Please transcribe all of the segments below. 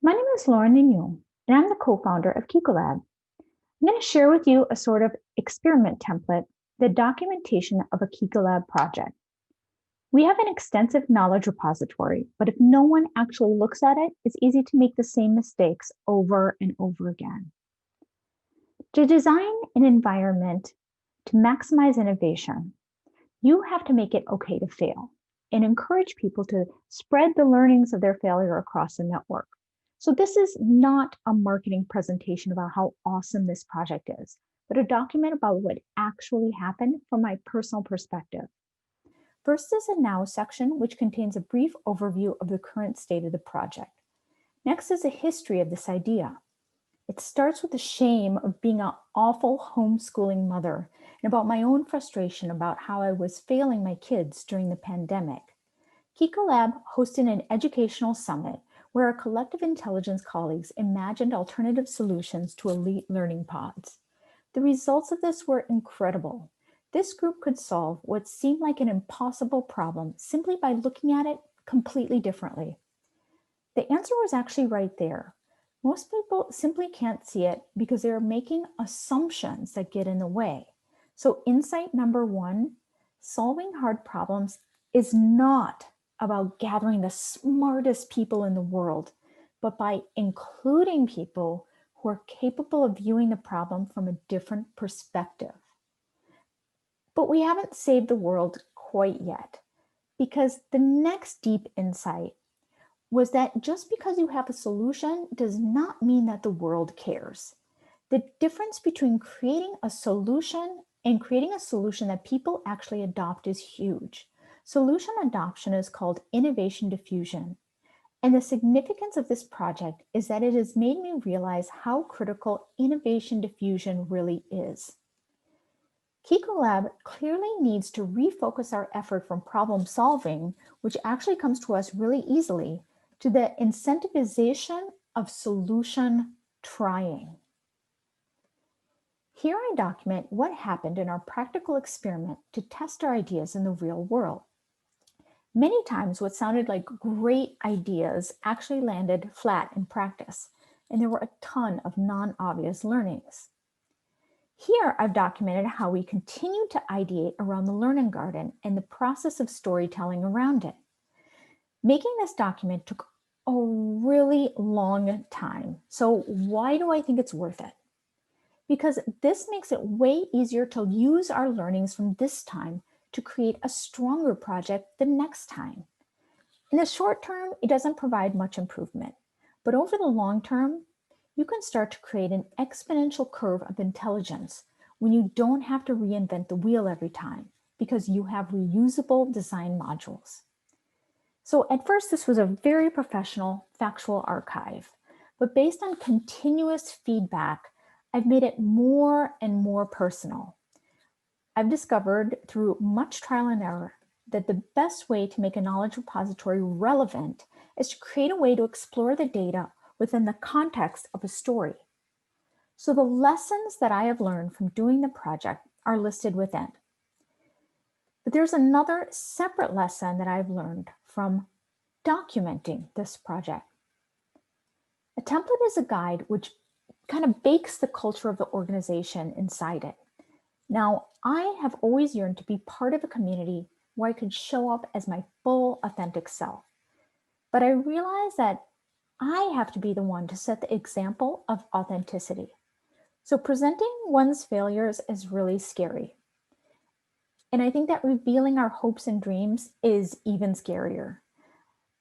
My name is Lauren and I'm the co-founder of cicolab. I'm going to share with you a sort of experiment template, the documentation of a cicolab project. We have an extensive knowledge repository, but if no one actually looks at it, it's easy to make the same mistakes over and over again. To design an environment to maximize innovation, you have to make it okay to fail and encourage people to spread the learnings of their failure across the network. So this is not a marketing presentation about how awesome this project is, but a document about what actually happened from my personal perspective. First is a now section, which contains a brief overview of the current state of the project. Next is a history of this idea. It starts with the shame of being an awful homeschooling mother and about my own frustration about how I was failing my kids during the pandemic. cicolab hosted an educational summit where our collective intelligence colleagues imagined alternative solutions to elite learning pods. The results of this were incredible. This group could solve what seemed like an impossible problem simply by looking at it completely differently. The answer was actually right there. Most people simply can't see it because they're making assumptions that get in the way. So insight number one, solving hard problems is not about gathering the smartest people in the world, but by including people who are capable of viewing the problem from a different perspective. But we haven't saved the world quite yet, because the next deep insight was that just because you have a solution does not mean that the world cares. The difference between creating a solution and creating a solution that people actually adopt is huge. Solution adoption is called innovation diffusion. And the significance of this project is that it has made me realize how critical innovation diffusion really is. cicolab clearly needs to refocus our effort from problem solving, which actually comes to us really easily, to the incentivization of solution trying. Here I document what happened in our practical experiment to test our ideas in the real world. Many times what sounded like great ideas actually landed flat in practice, and there were a ton of non-obvious learnings. Here I've documented how we continue to ideate around the LearninGarden and the process of storytelling around it. Making this document took a really long time. So why do I think it's worth it? Because this makes it way easier to use our learnings from this time to create a stronger project the next time. In the short term, it doesn't provide much improvement, but over the long term, you can start to create an exponential curve of intelligence when you don't have to reinvent the wheel every time because you have reusable design modules. So at first, this was a very professional, factual archive, but based on continuous feedback, I've made it more and more personal. I've discovered through much trial and error that the best way to make a knowledge repository relevant is to create a way to explore the data within the context of a story. So the lessons that I have learned from doing the project are listed within. But there's another separate lesson that I've learned from documenting this project. A template is a guide which kind of bakes the culture of the organization inside it. Now, I have always yearned to be part of a community where I could show up as my full authentic self. But I realized that I have to be the one to set the example of authenticity. So presenting one's failures is really scary. And I think that revealing our hopes and dreams is even scarier.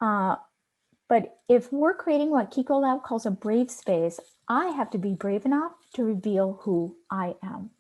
But if we're creating what cicolab calls a brave space, I have to be brave enough to reveal who I am.